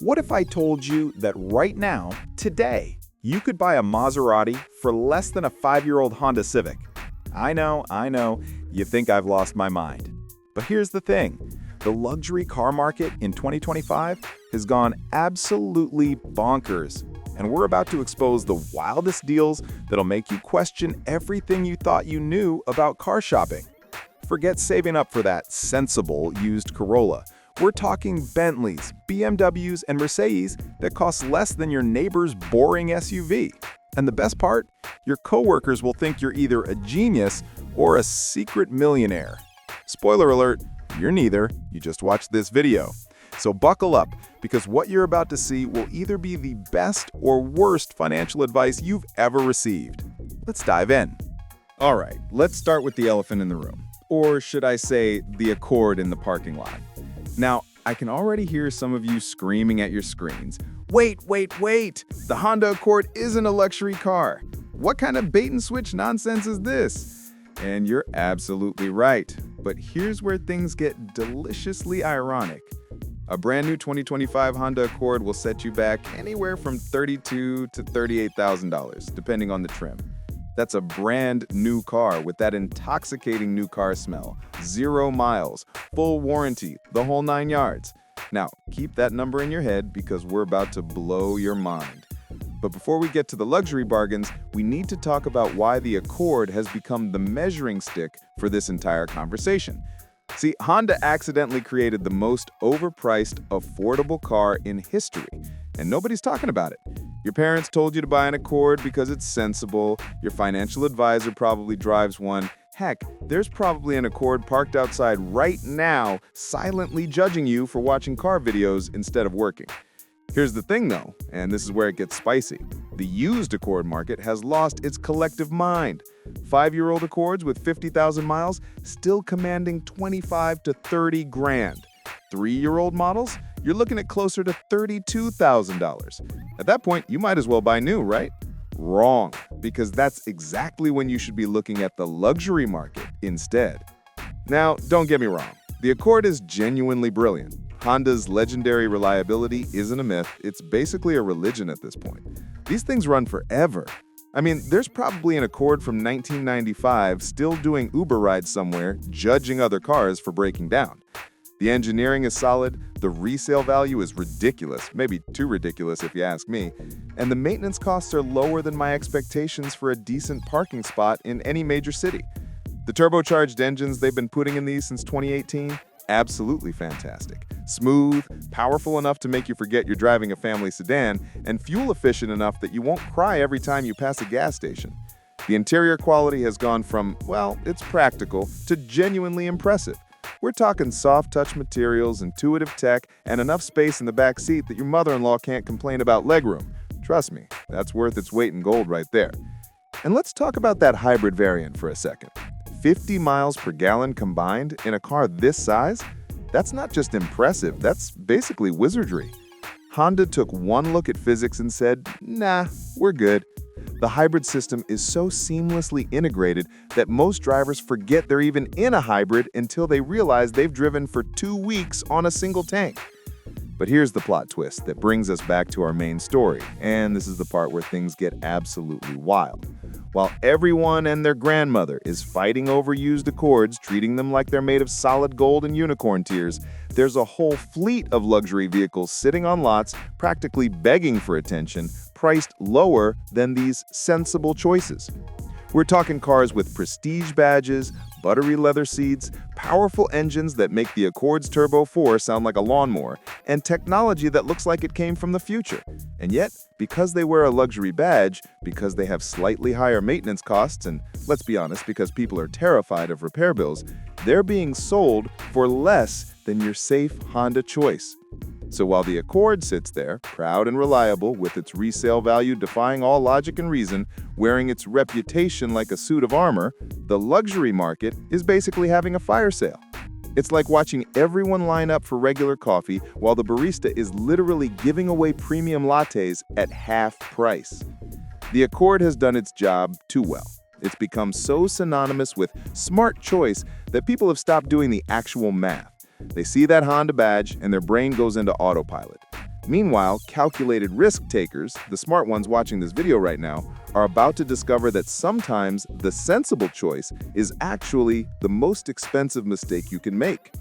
What if I told you that right now, today, you could buy a Maserati for less than a 5-year-old Honda Civic? I know, you think I've lost my mind. But here's the thing. The luxury car market in 2025 has gone absolutely bonkers. And we're about to expose the wildest deals that'll make you question everything you thought you knew about car shopping. Forget saving up for that sensible used Corolla. We're talking Bentleys, BMWs, and Mercedes that cost less than your neighbor's boring SUV. And the best part? Your coworkers will think you're either a genius or a secret millionaire. Spoiler alert, you're neither, you just watched this video. So buckle up, because what you're about to see will either be the best or worst financial advice you've ever received. Let's dive in. All right, let's start with the elephant in the room. Or should I say, the Accord in the parking lot. Now, I can already hear some of you screaming at your screens. Wait! The Honda Accord isn't a luxury car. What kind of bait-and-switch nonsense is this? And you're absolutely right. But here's where things get deliciously ironic. A brand new 2025 Honda Accord will set you back anywhere from $32,000 to $38,000, depending on the trim. That's a brand new car with that intoxicating new car smell, 0 miles, full warranty, the whole 9 yards. Now, keep that number in your head because we're about to blow your mind. But before we get to the luxury bargains, we need to talk about why the Accord has become the measuring stick for this entire conversation. See, Honda accidentally created the most overpriced, affordable car in history, and nobody's talking about it. Your parents told you to buy an Accord because it's sensible, your financial advisor probably drives one. Heck, there's probably an Accord parked outside right now, silently judging you for watching car videos instead of working. Here's the thing though, and this is where it gets spicy. The used Accord market has lost its collective mind. 5-year-old Accords with 50,000 miles still commanding 25 to 30 grand. 3-year-old models, you're looking at closer to $32,000. At that point, you might as well buy new, right? Wrong, because that's exactly when you should be looking at the luxury market instead. Now, don't get me wrong, the Accord is genuinely brilliant. Honda's legendary reliability isn't a myth, it's basically a religion at this point. These things run forever. I mean, there's probably an Accord from 1995 still doing Uber rides somewhere, judging other cars for breaking down. The engineering is solid, the resale value is ridiculous, maybe too ridiculous if you ask me, and the maintenance costs are lower than my expectations for a decent parking spot in any major city. The turbocharged engines they've been putting in these since 2018, absolutely fantastic. Smooth, powerful enough to make you forget you're driving a family sedan, and fuel efficient enough that you won't cry every time you pass a gas station. The interior quality has gone from, well, it's practical, to genuinely impressive. We're talking soft-touch materials, intuitive tech, and enough space in the back seat that your mother-in-law can't complain about legroom. Trust me, that's worth its weight in gold right there. And let's talk about that hybrid variant for a second. 50 miles per gallon combined in a car this size? That's not just impressive, that's basically wizardry. Honda took one look at physics and said, nah, we're good. The hybrid system is so seamlessly integrated that most drivers forget they're even in a hybrid until they realize they've driven for 2 weeks on a single tank. But here's the plot twist that brings us back to our main story, and this is the part where things get absolutely wild. While everyone and their grandmother is fighting over used Accords, treating them like they're made of solid gold and unicorn tears, there's a whole fleet of luxury vehicles sitting on lots, practically begging for attention, priced lower than these sensible choices. We're talking cars with prestige badges, buttery leather seats, powerful engines that make the Accord's Turbo 4 sound like a lawnmower, and technology that looks like it came from the future. And yet, because they wear a luxury badge, because they have slightly higher maintenance costs, and let's be honest, because people are terrified of repair bills, they're being sold for less than your safe Honda choice. So while the Accord sits there, proud and reliable, with its resale value defying all logic and reason, wearing its reputation like a suit of armor, the luxury market is basically having a fire sale. It's like watching everyone line up for regular coffee while the barista is literally giving away premium lattes at half price. The Accord has done its job too well. It's become so synonymous with smart choice that people have stopped doing the actual math. They see that Honda badge and their brain goes into autopilot. Meanwhile, calculated risk takers, the smart ones watching this video right now, are about to discover that sometimes the sensible choice is actually the most expensive mistake you can make.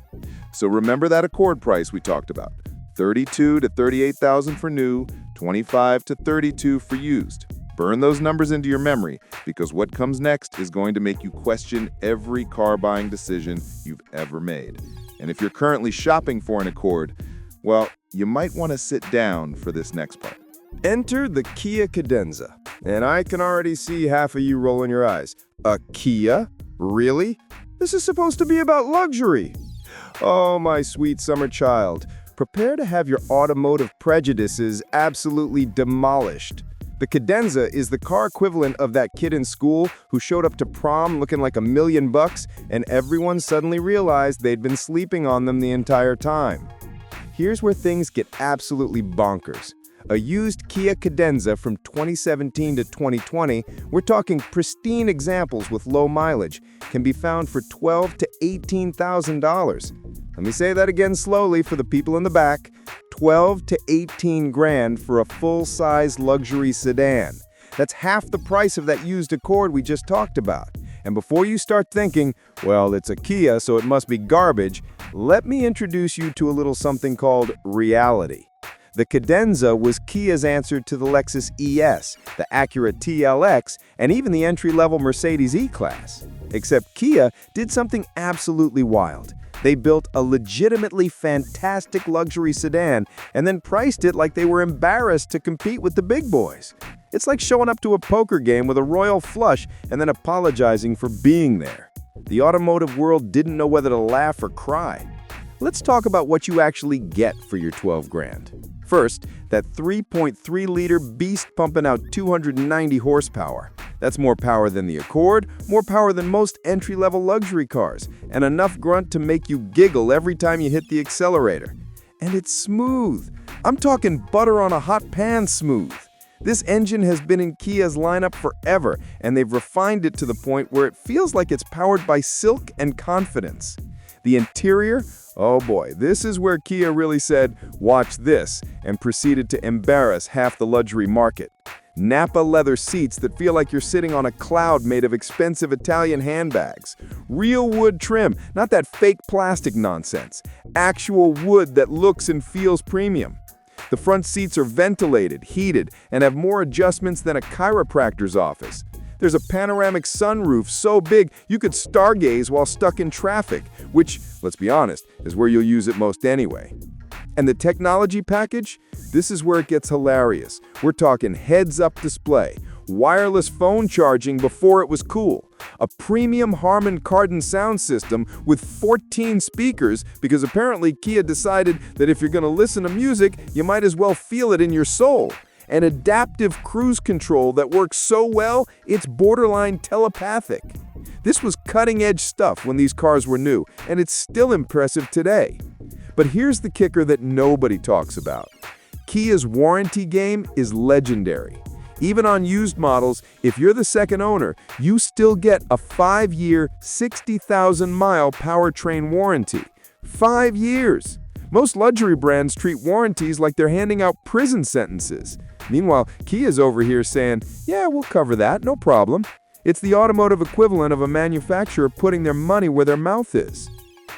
So remember that Accord price we talked about. $32,000 to $38,000 for new, $25,000 to $32,000 for used. Burn those numbers into your memory, because what comes next is going to make you question every car buying decision you've ever made. And if you're currently shopping for an Accord, well, you might want to sit down for this next part. Enter the Kia Cadenza. And I can already see half of you rolling your eyes. A Kia? Really? This is supposed to be about luxury. Oh, my sweet summer child. Prepare to have your automotive prejudices absolutely demolished. The Cadenza is the car equivalent of that kid in school who showed up to prom looking like $1 million and everyone suddenly realized they'd been sleeping on them the entire time. Here's where things get absolutely bonkers. A used Kia Cadenza from 2017 to 2020, we're talking pristine examples with low mileage, can be found for $12,000 to $18,000. Let me say that again slowly for the people in the back. 12 to 18 grand for a full-size luxury sedan. That's half the price of that used Accord we just talked about. And before you start thinking, well, it's a Kia, so it must be garbage, let me introduce you to a little something called reality. The Cadenza was Kia's answer to the Lexus ES, the Acura TLX, and even the entry-level Mercedes E-Class. Except Kia did something absolutely wild. They built a legitimately fantastic luxury sedan and then priced it like they were embarrassed to compete with the big boys. It's like showing up to a poker game with a royal flush and then apologizing for being there. The automotive world didn't know whether to laugh or cry. Let's talk about what you actually get for your 12 grand. First, that 3.3-liter beast pumping out 290 horsepower. That's more power than the Accord, more power than most entry-level luxury cars, and enough grunt to make you giggle every time you hit the accelerator. And it's smooth. I'm talking butter on a hot pan smooth. This engine has been in Kia's lineup forever, and they've refined it to the point where it feels like it's powered by silk and confidence. The interior? Oh boy, this is where Kia really said, "Watch this," and proceeded to embarrass half the luxury market. Napa leather seats that feel like you're sitting on a cloud made of expensive Italian handbags. Real wood trim, not that fake plastic nonsense. Actual wood that looks and feels premium. The front seats are ventilated, heated, and have more adjustments than a chiropractor's office. There's a panoramic sunroof so big you could stargaze while stuck in traffic, which, let's be honest, is where you'll use it most anyway. And the technology package? This is where it gets hilarious. We're talking heads-up display, wireless phone charging before it was cool, a premium Harman Kardon sound system with 14 speakers because apparently Kia decided that if you're going to listen to music, you might as well feel it in your soul. An adaptive cruise control that works so well, it's borderline telepathic. This was cutting-edge stuff when these cars were new, and it's still impressive today. But here's the kicker that nobody talks about. Kia's warranty game is legendary. Even on used models, if you're the second owner, you still get a 5-year, 60,000-mile powertrain warranty. 5 years! Most luxury brands treat warranties like they're handing out prison sentences. Meanwhile, Kia's over here saying, yeah, we'll cover that, no problem. It's the automotive equivalent of a manufacturer putting their money where their mouth is.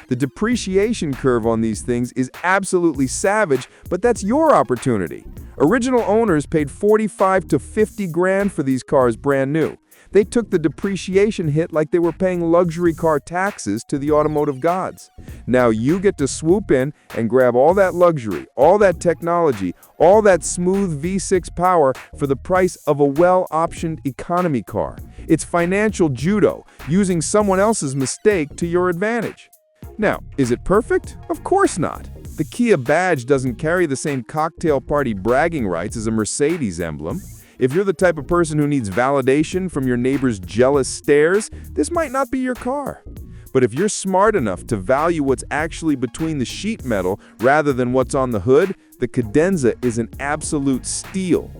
The depreciation curve on these things is absolutely savage, but that's your opportunity. Original owners paid 45 to 50 grand for these cars brand new. They took the depreciation hit like they were paying luxury car taxes to the automotive gods. Now you get to swoop in and grab all that luxury, all that technology, all that smooth V6 power for the price of a well-optioned economy car. It's financial judo, using someone else's mistake to your advantage. Now, is it perfect? Of course not. The Kia badge doesn't carry the same cocktail party bragging rights as a Mercedes emblem. If you're the type of person who needs validation from your neighbor's jealous stares, this might not be your car. But if you're smart enough to value what's actually between the sheet metal rather than what's on the hood, the Cadenza is an absolute steal.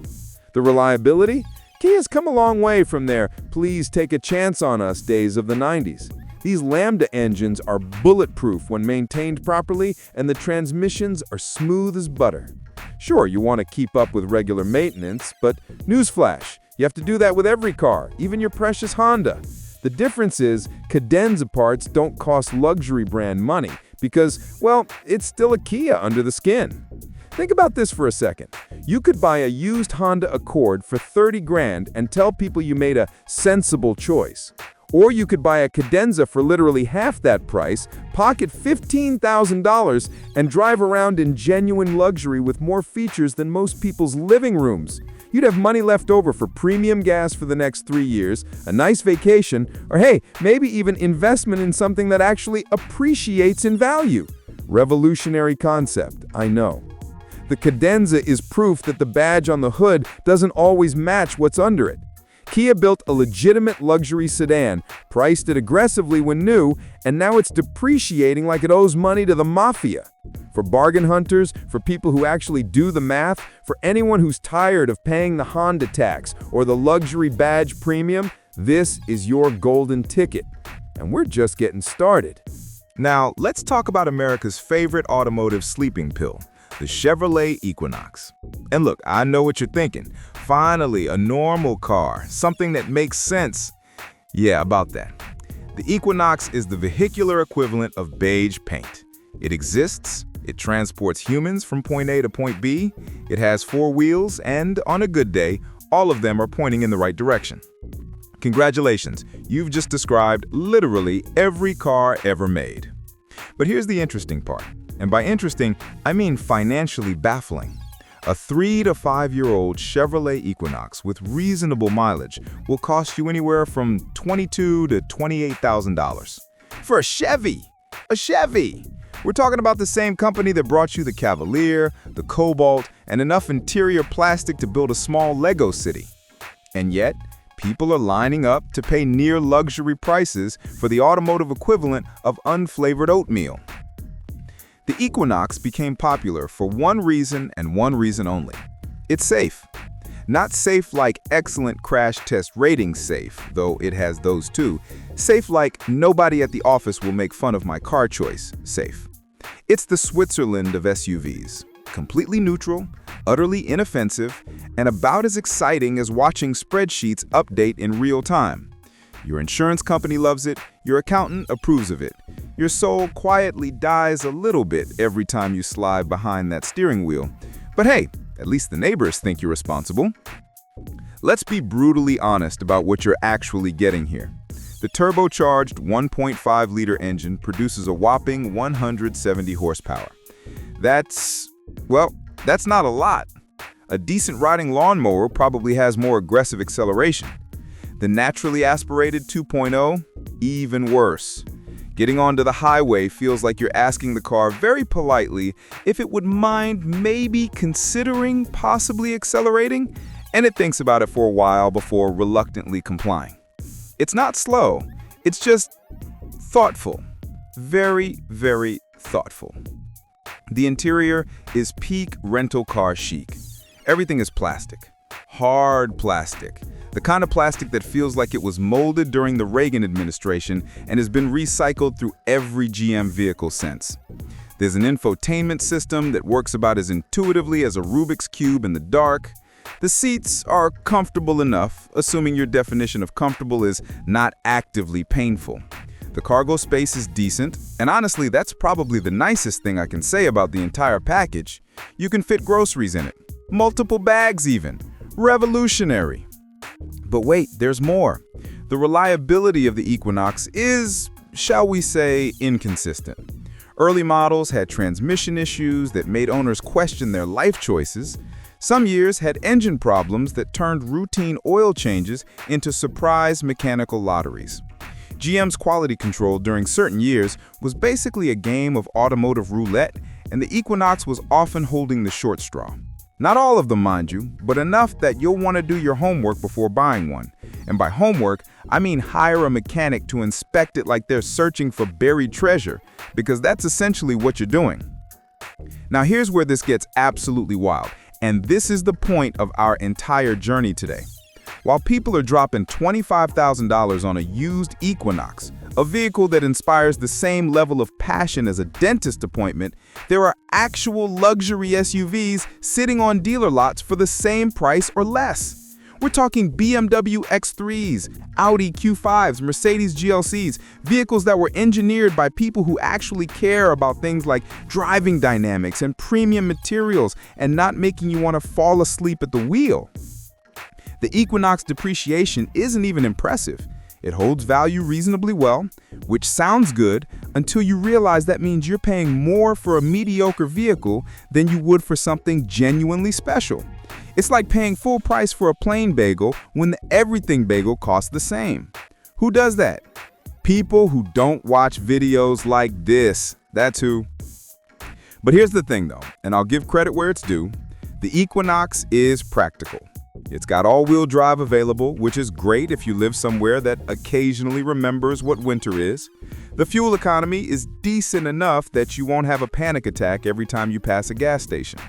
The reliability? Kia's come a long way from their "please take a chance on us" days of the 90s. These Lambda engines are bulletproof when maintained properly, and the transmissions are smooth as butter. Sure, you want to keep up with regular maintenance, but newsflash, you have to do that with every car, even your precious Honda. The difference is, Cadenza parts don't cost luxury brand money because, well, it's still a Kia under the skin. Think about this for a second. You could buy a used Honda Accord for 30 grand and tell people you made a sensible choice. Or you could buy a Cadenza for literally half that price, pocket $15,000, and drive around in genuine luxury with more features than most people's living rooms. You'd have money left over for premium gas for the next 3 years, a nice vacation, or hey, maybe even investment in something that actually appreciates in value. Revolutionary concept, I know. The Cadenza is proof that the badge on the hood doesn't always match what's under it. Kia built a legitimate luxury sedan, priced it aggressively when new, and now it's depreciating like it owes money to the mafia. For bargain hunters, for people who actually do the math, for anyone who's tired of paying the Honda tax or the luxury badge premium, this is your golden ticket. And we're just getting started. Now, let's talk about America's favorite automotive sleeping pill, the Chevrolet Equinox. And look, I know what you're thinking. Finally, a normal car, something that makes sense. Yeah, about that. The Equinox is the vehicular equivalent of beige paint. It exists, it transports humans from point A to point B, it has 4 wheels, and on a good day, all of them are pointing in the right direction. Congratulations, you've just described literally every car ever made. But here's the interesting part. And by interesting, I mean financially baffling. A 3 to 5 year old Chevrolet Equinox with reasonable mileage will cost you anywhere from $22,000 to $28,000. For a Chevy! A Chevy! We're talking about the same company that brought you the Cavalier, the Cobalt, and enough interior plastic to build a small Lego city. And yet, people are lining up to pay near luxury prices for the automotive equivalent of unflavored oatmeal. The Equinox became popular for one reason and one reason only. It's safe. Not safe like excellent crash test rating safe, though it has those too. Safe like nobody at the office will make fun of my car choice safe. It's the Switzerland of SUVs. Completely neutral, utterly inoffensive, and about as exciting as watching spreadsheets update in real time. Your insurance company loves it, your accountant approves of it. Your soul quietly dies a little bit every time you slide behind that steering wheel. But hey, at least the neighbors think you're responsible. Let's be brutally honest about what you're actually getting here. The turbocharged 1.5-liter engine produces a whopping 170 horsepower. That's not a lot. A decent riding lawnmower probably has more aggressive acceleration. The naturally aspirated 2.0, even worse. Getting onto the highway feels like you're asking the car very politely if it would mind maybe considering possibly accelerating, and it thinks about it for a while before reluctantly complying. It's not slow, it's just thoughtful. Very, very thoughtful. The interior is peak rental car chic. Everything is plastic. Hard plastic. The kind of plastic that feels like it was molded during the Reagan administration and has been recycled through every GM vehicle since. There's an infotainment system that works about as intuitively as a Rubik's Cube in the dark. The seats are comfortable enough, assuming your definition of comfortable is not actively painful. The cargo space is decent, and honestly, that's probably the nicest thing I can say about the entire package. You can fit groceries in it. Multiple bags even. Revolutionary. But wait, there's more. The reliability of the Equinox is, shall we say, inconsistent. Early models had transmission issues that made owners question their life choices. Some years had engine problems that turned routine oil changes into surprise mechanical lotteries. GM's quality control during certain years was basically a game of automotive roulette, and the Equinox was often holding the short straw. Not all of them, mind you, but enough that you'll want to do your homework before buying one. And by homework, I mean hire a mechanic to inspect it like they're searching for buried treasure, because that's essentially what you're doing. Now here's where this gets absolutely wild, and this is the point of our entire journey today. While people are dropping $25,000 on a used Equinox, a vehicle that inspires the same level of passion as a dentist appointment, there are actual luxury SUVs sitting on dealer lots for the same price or less. We're talking BMW X3s, Audi Q5s, Mercedes GLCs, vehicles that were engineered by people who actually care about things like driving dynamics and premium materials and not making you want to fall asleep at the wheel. The Equinox depreciation isn't even impressive. It holds value reasonably well, which sounds good until you realize that means you're paying more for a mediocre vehicle than you would for something genuinely special. It's like paying full price for a plain bagel when the everything bagel costs the same. Who does that? People who don't watch videos like this. That's who. But here's the thing though, and I'll give credit where it's due. The Equinox is practical. It's got all-wheel drive available, which is great if you live somewhere that occasionally remembers what winter is. The fuel economy is decent enough that you won't have a panic attack every time you pass a gas station.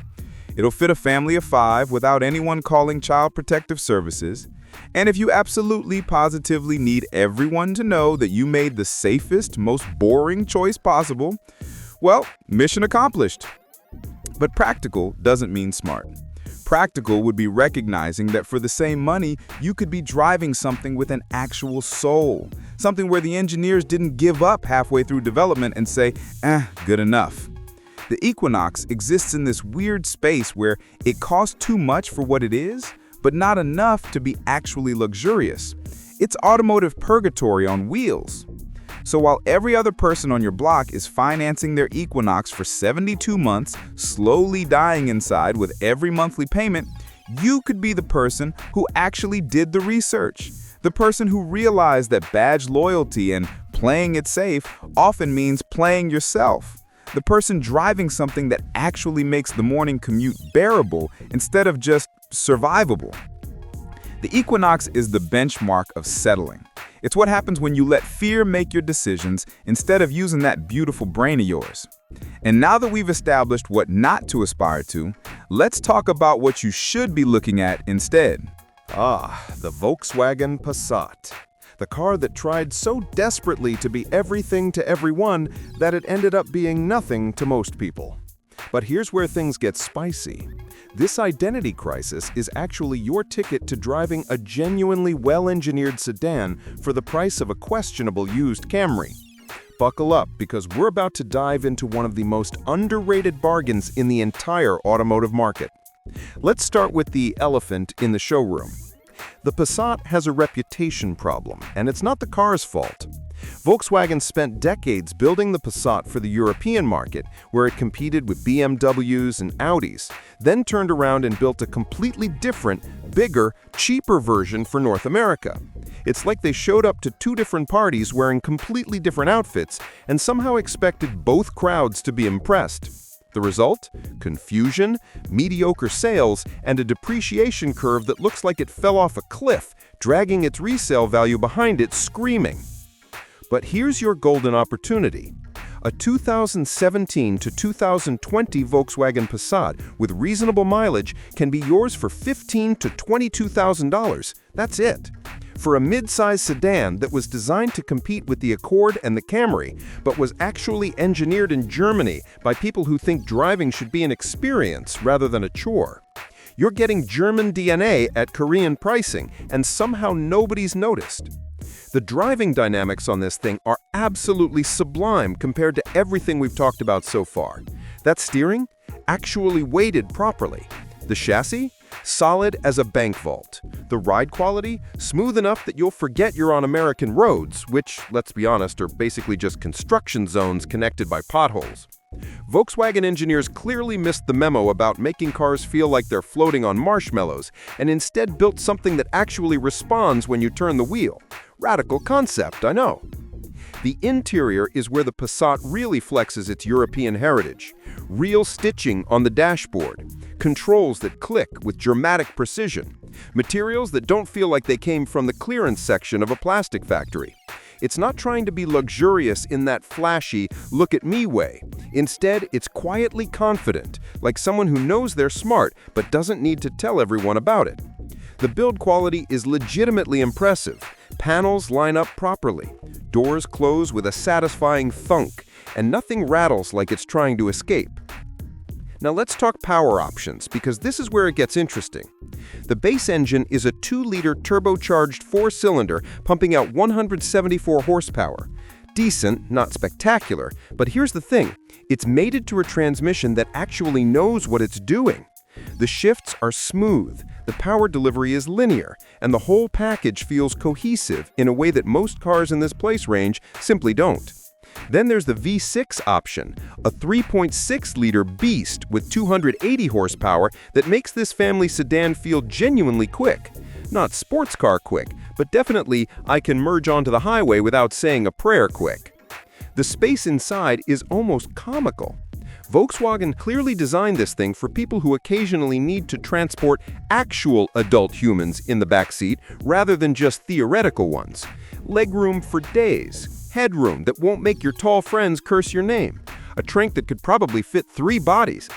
It'll fit a family of 5 without anyone calling Child Protective Services. And if you absolutely positively need everyone to know that you made the safest, most boring choice possible, well, mission accomplished. But practical doesn't mean smart. Practical would be recognizing that for the same money, you could be driving something with an actual soul. Something where the engineers didn't give up halfway through development and say, good enough. The Equinox exists in this weird space where it costs too much for what it is, but not enough to be actually luxurious. It's automotive purgatory on wheels. So while every other person on your block is financing their Equinox for 72 months, slowly dying inside with every monthly payment, you could be the person who actually did the research. The person who realized that badge loyalty and playing it safe often means playing yourself. The person driving something that actually makes the morning commute bearable instead of just survivable. The Equinox is the benchmark of settling. It's what happens when you let fear make your decisions instead of using that beautiful brain of yours. And now that we've established what not to aspire to, let's talk about what you should be looking at instead. The Volkswagen Passat. The car that tried so desperately to be everything to everyone that it ended up being nothing to most people. But here's where things get spicy. This identity crisis is actually your ticket to driving a genuinely well-engineered sedan for the price of a questionable used Camry. Buckle up, because we're about to dive into one of the most underrated bargains in the entire automotive market. Let's start with the elephant in the showroom. The Passat has a reputation problem, and it's not the car's fault. Volkswagen spent decades building the Passat for the European market, where it competed with BMWs and Audis, then turned around and built a completely different, bigger, cheaper version for North America. It's like they showed up to 2 different parties wearing completely different outfits and somehow expected both crowds to be impressed. The result? Confusion, mediocre sales, and a depreciation curve that looks like it fell off a cliff, dragging its resale value behind it screaming. But here's your golden opportunity. A 2017 to 2020 Volkswagen Passat with reasonable mileage can be yours for $15,000 to $22,000. That's it. For a mid-size sedan that was designed to compete with the Accord and the Camry, but was actually engineered in Germany by people who think driving should be an experience rather than a chore. You're getting German DNA at Korean pricing, and somehow nobody's noticed. The driving dynamics on this thing are absolutely sublime compared to everything we've talked about so far. That steering? Actually weighted properly. The chassis? Solid as a bank vault. The ride quality? Smooth enough that you'll forget you're on American roads, which, let's be honest, are basically just construction zones connected by potholes. Volkswagen engineers clearly missed the memo about making cars feel like they're floating on marshmallows, and instead built something that actually responds when you turn the wheel. Radical concept, I know. The interior is where the Passat really flexes its European heritage. Real stitching on the dashboard. Controls that click with dramatic precision. Materials that don't feel like they came from the clearance section of a plastic factory. It's not trying to be luxurious in that flashy, look-at-me way. Instead, it's quietly confident, like someone who knows they're smart but doesn't need to tell everyone about it. The build quality is legitimately impressive. Panels line up properly. Doors close with a satisfying thunk, and nothing rattles like it's trying to escape. Now let's talk power options, because this is where it gets interesting. The base engine is a 2-liter turbocharged 4-cylinder pumping out 174 horsepower. Decent, not spectacular, but here's the thing. It's mated to a transmission that actually knows what it's doing. The shifts are smooth, the power delivery is linear, and the whole package feels cohesive in a way that most cars in this price range simply don't. Then there's the V6 option, a 3.6-liter beast with 280 horsepower that makes this family sedan feel genuinely quick. Not sports car quick, but definitely I can merge onto the highway without saying a prayer quick. The space inside is almost comical. Volkswagen clearly designed this thing for people who occasionally need to transport actual adult humans in the backseat rather than just theoretical ones. Legroom for days. Headroom that won't make your tall friends curse your name. A trunk that could probably fit 3 bodies.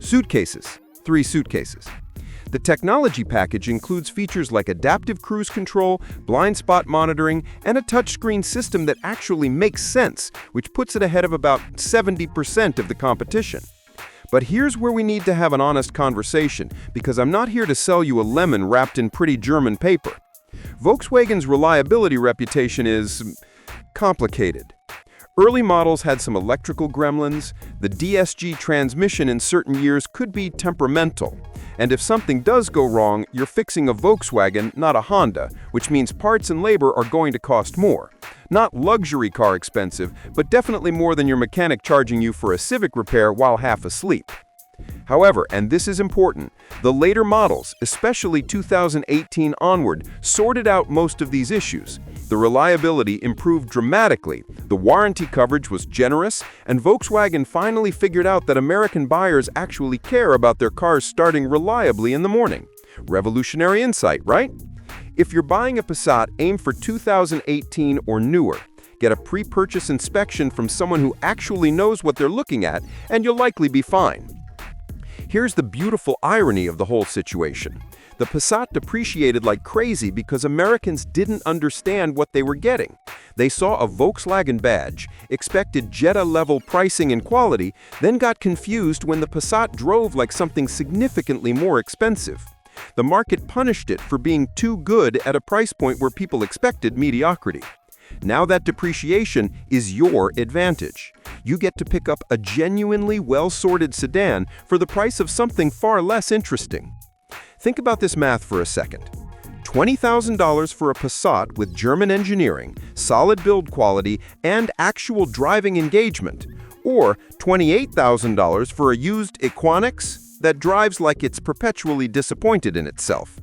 Suitcases. 3 suitcases. The technology package includes features like adaptive cruise control, blind spot monitoring, and a touchscreen system that actually makes sense, which puts it ahead of about 70% of the competition. But here's where we need to have an honest conversation, because I'm not here to sell you a lemon wrapped in pretty German paper. Volkswagen's reliability reputation is complicated. Early models had some electrical gremlins, the DSG transmission in certain years could be temperamental, and if something does go wrong, you're fixing a Volkswagen, not a Honda, which means parts and labor are going to cost more. Not luxury car expensive, but definitely more than your mechanic charging you for a Civic repair while half asleep. However, and this is important, the later models, especially 2018 onward, sorted out most of these issues. The reliability improved dramatically, the warranty coverage was generous, and Volkswagen finally figured out that American buyers actually care about their cars starting reliably in the morning. Revolutionary insight, right? If you're buying a Passat, aim for 2018 or newer. Get a pre-purchase inspection from someone who actually knows what they're looking at, and you'll likely be fine. Here's the beautiful irony of the whole situation. The Passat depreciated like crazy because Americans didn't understand what they were getting. They saw a Volkswagen badge, expected Jetta-level pricing and quality, then got confused when the Passat drove like something significantly more expensive. The market punished it for being too good at a price point where people expected mediocrity. Now that depreciation is your advantage. You get to pick up a genuinely well-sorted sedan for the price of something far less interesting. Think about this math for a second. $20,000 for a Passat with German engineering, solid build quality, and actual driving engagement, or $28,000 for a used Equinox that drives like it's perpetually disappointed in itself.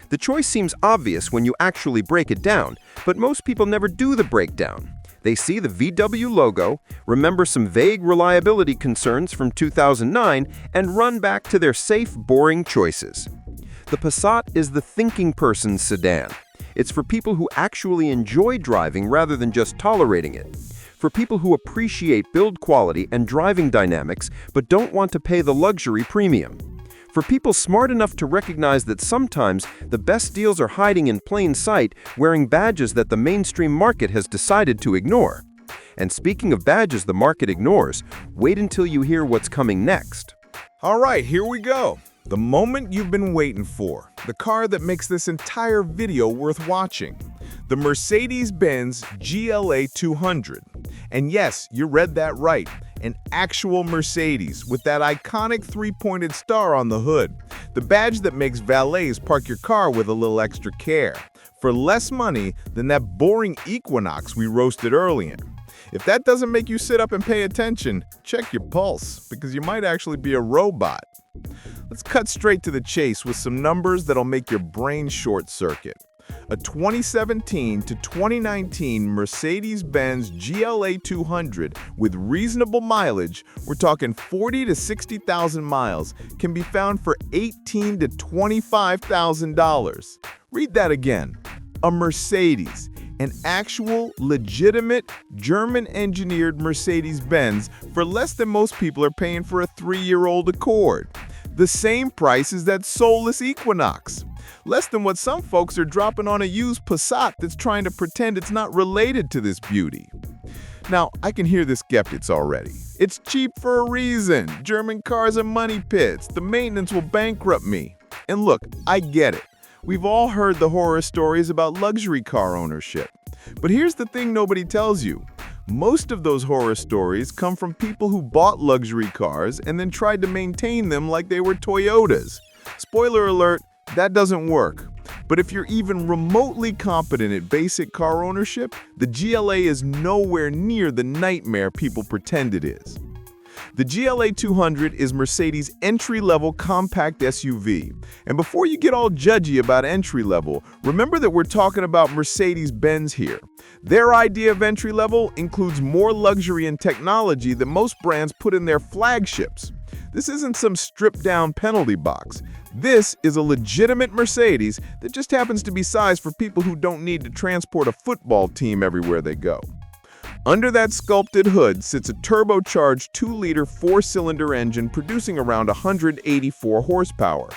The choice seems obvious when you actually break it down, but most people never do the breakdown. They see the VW logo, remember some vague reliability concerns from 2009, and run back to their safe, boring choices. The Passat is the thinking person's sedan. It's for people who actually enjoy driving rather than just tolerating it. For people who appreciate build quality and driving dynamics but don't want to pay the luxury premium. For people smart enough to recognize that sometimes the best deals are hiding in plain sight, wearing badges that the mainstream market has decided to ignore. And speaking of badges the market ignores, wait until you hear what's coming next. All right, here we go. The moment you've been waiting for. The car that makes this entire video worth watching. The Mercedes-Benz GLA 200. And yes, you read that right. An actual Mercedes with that iconic 3-pointed star on the hood. The badge that makes valets park your car with a little extra care. For less money than that boring Equinox we roasted earlier. If that doesn't make you sit up and pay attention, check your pulse, because you might actually be a robot. Let's cut straight to the chase with some numbers that'll make your brain short-circuit. A 2017 to 2019 Mercedes-Benz GLA 200 with reasonable mileage, we're talking 40 to 60,000 miles, can be found for $18,000 to $25,000. Read that again. A Mercedes, an actual, legitimate, German-engineered Mercedes-Benz for less than most people are paying for a 3-year-old Accord. The same price as that soulless Equinox. Less than what some folks are dropping on a used Passat that's trying to pretend it's not related to this beauty. Now, I can hear the skeptics already. It's cheap for a reason. German cars are money pits. The maintenance will bankrupt me. And look, I get it. We've all heard the horror stories about luxury car ownership. But here's the thing nobody tells you. Most of those horror stories come from people who bought luxury cars and then tried to maintain them like they were Toyotas. Spoiler alert, that doesn't work. But if you're even remotely competent at basic car ownership, the GLA is nowhere near the nightmare people pretend it is. The GLA 200 is Mercedes' entry-level compact SUV. And before you get all judgy about entry-level, remember that we're talking about Mercedes-Benz here. Their idea of entry-level includes more luxury and technology than most brands put in their flagships. This isn't some stripped-down penalty box. This is a legitimate Mercedes that just happens to be sized for people who don't need to transport a football team everywhere they go. Under that sculpted hood sits a turbocharged 2-liter 4-cylinder engine producing around 184 horsepower.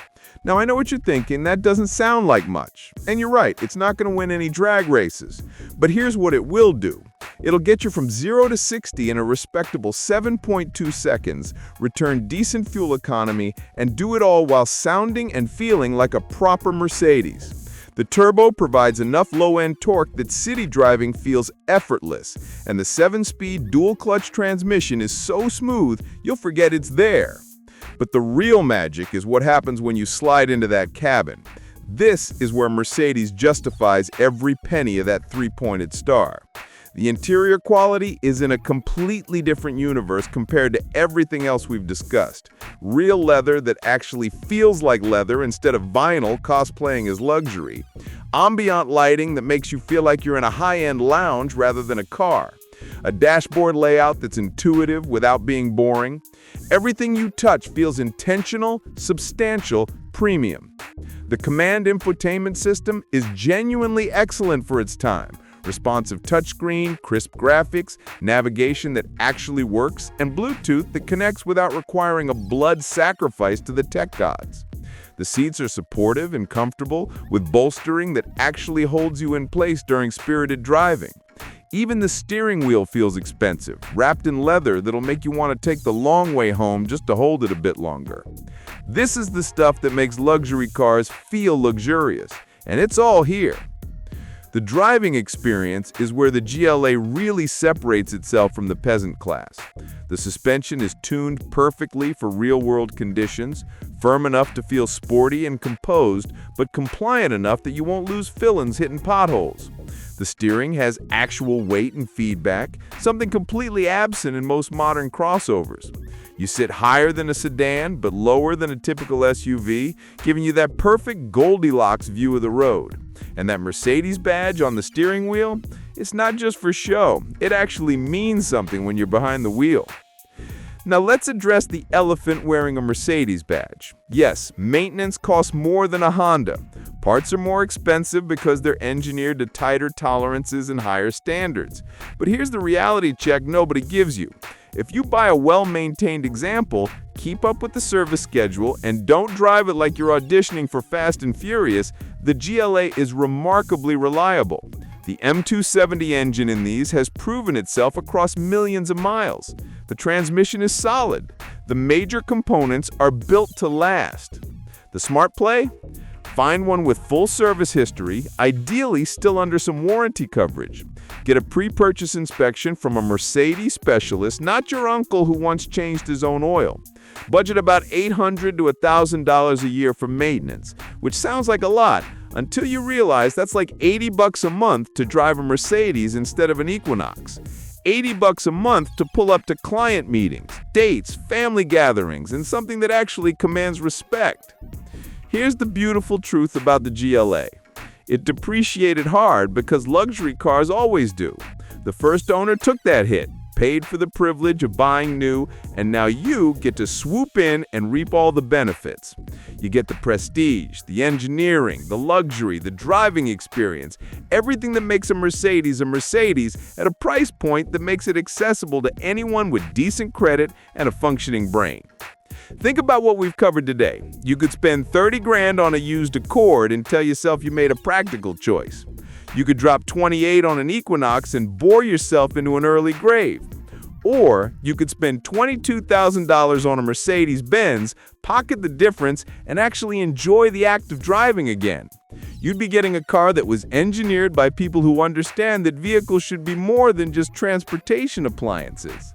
Now, I know what you're thinking, that doesn't sound like much. And you're right, it's not going to win any drag races. But here's what it will do. It'll get you from 0 to 60 in a respectable 7.2 seconds, return decent fuel economy, and do it all while sounding and feeling like a proper Mercedes. The turbo provides enough low-end torque that city driving feels effortless, and the 7-speed dual-clutch transmission is so smooth you'll forget it's there. But the real magic is what happens when you slide into that cabin. This is where Mercedes justifies every penny of that 3-pointed star. The interior quality is in a completely different universe compared to everything else we've discussed. Real leather that actually feels like leather instead of vinyl cosplaying as luxury. Ambient lighting that makes you feel like you're in a high-end lounge rather than a car. A dashboard layout that's intuitive without being boring. Everything you touch feels intentional, substantial, premium. The command infotainment system is genuinely excellent for its time. Responsive touchscreen, crisp graphics, navigation that actually works, and Bluetooth that connects without requiring a blood sacrifice to the tech gods. The seats are supportive and comfortable, with bolstering that actually holds you in place during spirited driving. Even the steering wheel feels expensive, wrapped in leather that'll make you want to take the long way home just to hold it a bit longer. This is the stuff that makes luxury cars feel luxurious, and it's all here. The driving experience is where the GLA really separates itself from the peasant class. The suspension is tuned perfectly for real-world conditions, firm enough to feel sporty and composed, but compliant enough that you won't lose fillings hitting potholes. The steering has actual weight and feedback, something completely absent in most modern crossovers. You sit higher than a sedan, but lower than a typical SUV, giving you that perfect Goldilocks view of the road. And that Mercedes badge on the steering wheel, it's not just for show. It actually means something when you're behind the wheel. Now let's address the elephant wearing a Mercedes badge. Yes, maintenance costs more than a Honda. Parts are more expensive because they're engineered to tighter tolerances and higher standards. But here's the reality check nobody gives you. If you buy a well-maintained example, keep up with the service schedule, and don't drive it like you're auditioning for Fast and Furious, the GLA is remarkably reliable. The M270 engine in these has proven itself across millions of miles. The transmission is solid. The major components are built to last. The smart play? Find one with full service history, ideally still under some warranty coverage. Get a pre-purchase inspection from a Mercedes specialist, not your uncle who once changed his own oil. Budget about $800 to $1,000 a year for maintenance, which sounds like a lot, until you realize that's like $80 a month to drive a Mercedes instead of an Equinox. $80 a month to pull up to client meetings, dates, family gatherings, and something that actually commands respect. Here's the beautiful truth about the GLA. It depreciated hard because luxury cars always do. The first owner took that hit, paid for the privilege of buying new, and now you get to swoop in and reap all the benefits. You get the prestige, the engineering, the luxury, the driving experience, everything that makes a Mercedes at a price point that makes it accessible to anyone with decent credit and a functioning brain. Think about what we've covered today. You could spend 30 grand on a used Accord and tell yourself you made a practical choice. You could drop 28 on an Equinox and bore yourself into an early grave. Or you could spend $22,000 on a Mercedes-Benz, pocket the difference, and actually enjoy the act of driving again. You'd be getting a car that was engineered by people who understand that vehicles should be more than just transportation appliances.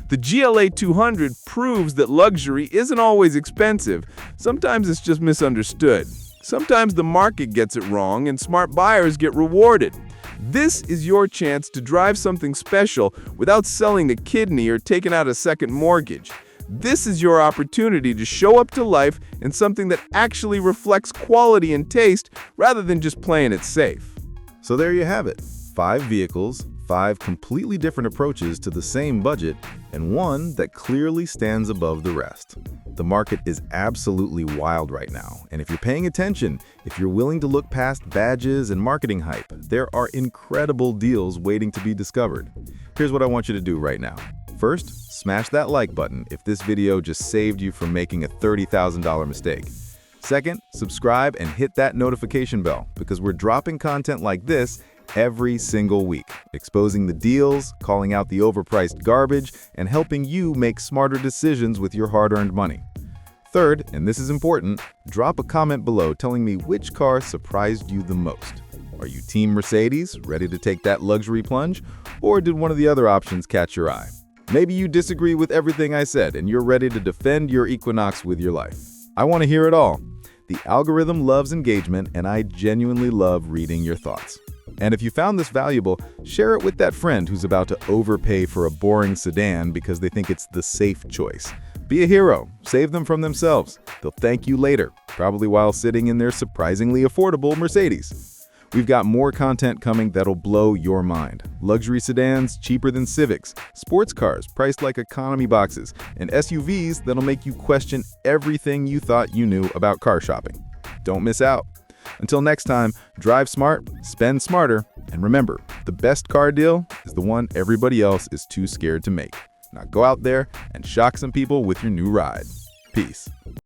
The GLA 200 proves that luxury isn't always expensive. Sometimes it's just misunderstood. Sometimes the market gets it wrong and smart buyers get rewarded. This is your chance to drive something special without selling the kidney or taking out a second mortgage. This is your opportunity to show up to life in something that actually reflects quality and taste rather than just playing it safe. So there you have it. 5 vehicles, 5 completely different approaches to the same budget, and one that clearly stands above the rest. The market is absolutely wild right now, and if you're paying attention, if you're willing to look past badges and marketing hype, there are incredible deals waiting to be discovered. Here's what I want you to do right now. First, smash that like button if this video just saved you from making a $30,000 mistake. Second, subscribe and hit that notification bell because we're dropping content like this every single week, exposing the deals, calling out the overpriced garbage, and helping you make smarter decisions with your hard-earned money. Third, and this is important, drop a comment below telling me which car surprised you the most. Are you Team Mercedes, ready to take that luxury plunge, or did one of the other options catch your eye? Maybe you disagree with everything I said and you're ready to defend your Equinox with your life. I want to hear it all. The algorithm loves engagement, and I genuinely love reading your thoughts. And if you found this valuable, share it with that friend who's about to overpay for a boring sedan because they think it's the safe choice. Be a hero. Save them from themselves. They'll thank you later, probably while sitting in their surprisingly affordable Mercedes. We've got more content coming that'll blow your mind. Luxury sedans cheaper than Civics, sports cars priced like economy boxes, and SUVs that'll make you question everything you thought you knew about car shopping. Don't miss out. Until next time, drive smart, spend smarter, and remember, the best car deal is the one everybody else is too scared to make. Now go out there and shock some people with your new ride. Peace.